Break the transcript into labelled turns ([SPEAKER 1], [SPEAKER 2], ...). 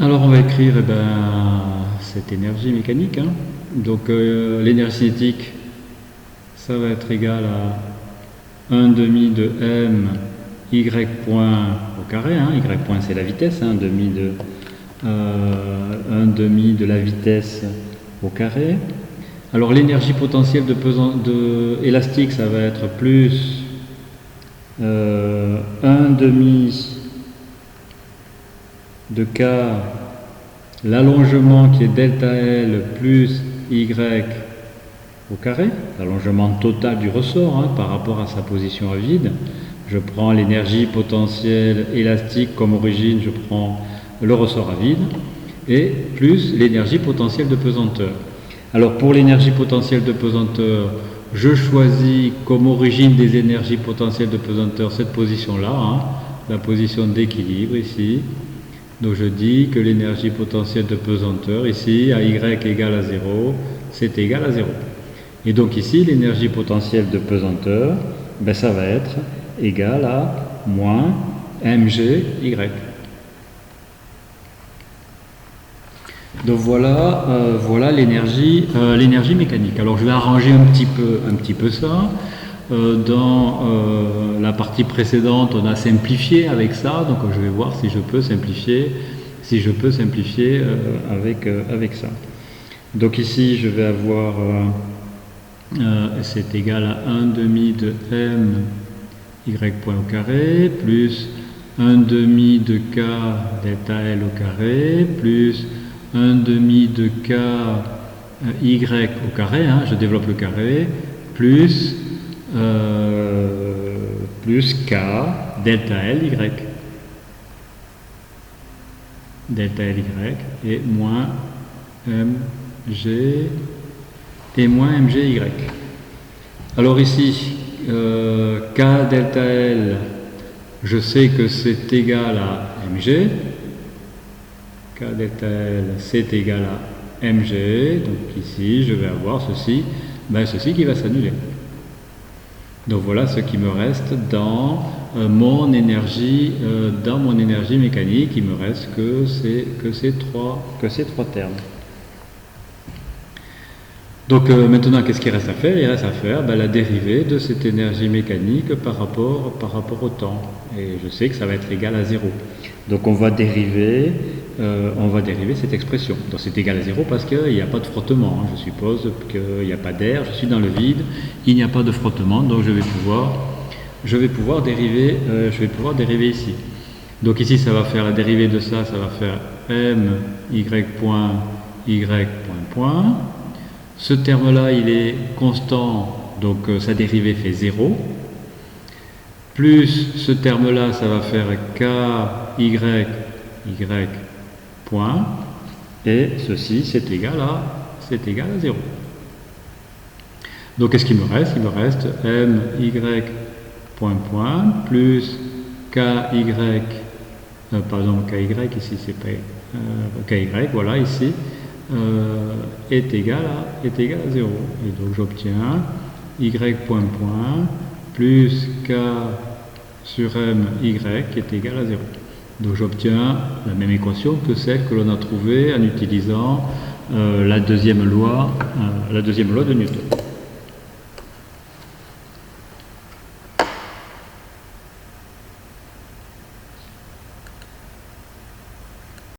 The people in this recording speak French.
[SPEAKER 1] Alors on va écrire cette énergie mécanique, hein. Donc l'énergie cinétique, ça va être égal à 1 demi de m y point au carré, hein. Y point c'est la vitesse, hein, 1 demi de la vitesse au carré. Alors l'énergie potentielle élastique, ça va être plus 1 demi de k, l'allongement qui est delta L plus y au carré, l'allongement total du ressort, hein, par rapport à sa position à vide. Je prends l'énergie potentielle élastique comme origine, je prends le ressort à vide, et plus l'énergie potentielle de pesanteur. Alors pour l'énergie potentielle de pesanteur, je choisis comme origine des énergies potentielles de pesanteur cette position-là, hein, la position d'équilibre ici. Donc je dis que l'énergie potentielle de pesanteur, ici, à y égale à 0, c'est égal à 0. Et donc ici, l'énergie potentielle de pesanteur, ça va être égal à moins mgy. Donc voilà l'énergie mécanique. Alors je vais arranger un petit peu ça. Dans la partie précédente, on a simplifié avec ça, donc je vais voir si je peux simplifier, avec ça. Donc ici, je vais avoir, c'est égal à 1 demi de m y point au carré, plus 1 demi de k delta L au carré, plus 1 demi de k y au carré, hein, je développe le carré, plus k delta L y, et moins mg y. Alors ici, k delta L, je sais que c'est égal à mg. K delta L, c'est égal à mg. Donc ici, je vais avoir ceci qui va s'annuler. Donc voilà ce qui me reste dans mon énergie mécanique. Il me reste que ces trois termes. Donc maintenant, qu'est-ce qu'il reste à faire? Il reste à faire la dérivée de cette énergie mécanique par rapport au temps. Et je sais que ça va être égal à 0. Donc on va dériver cette expression. Donc c'est égal à 0 parce qu'il n'y a pas de frottement, hein. Je suppose qu'il n'y a pas d'air, je suis dans le vide, il n'y a pas de frottement, donc je vais pouvoir dériver ici. Donc ici ça va faire la dérivée de ça va faire m y point. Ce terme-là, il est constant, donc sa dérivée fait 0. Plus ce terme-là, ça va faire ky point. Et ceci, c'est égal à 0. Donc, qu'est-ce qu'il me reste? Il me reste my point plus ky, ici, c'est pas ky, voilà, ici. Est égal à 0. Et donc j'obtiens y point plus k sur my est égal à 0. Donc j'obtiens la même équation que celle que l'on a trouvée en utilisant la deuxième loi de Newton.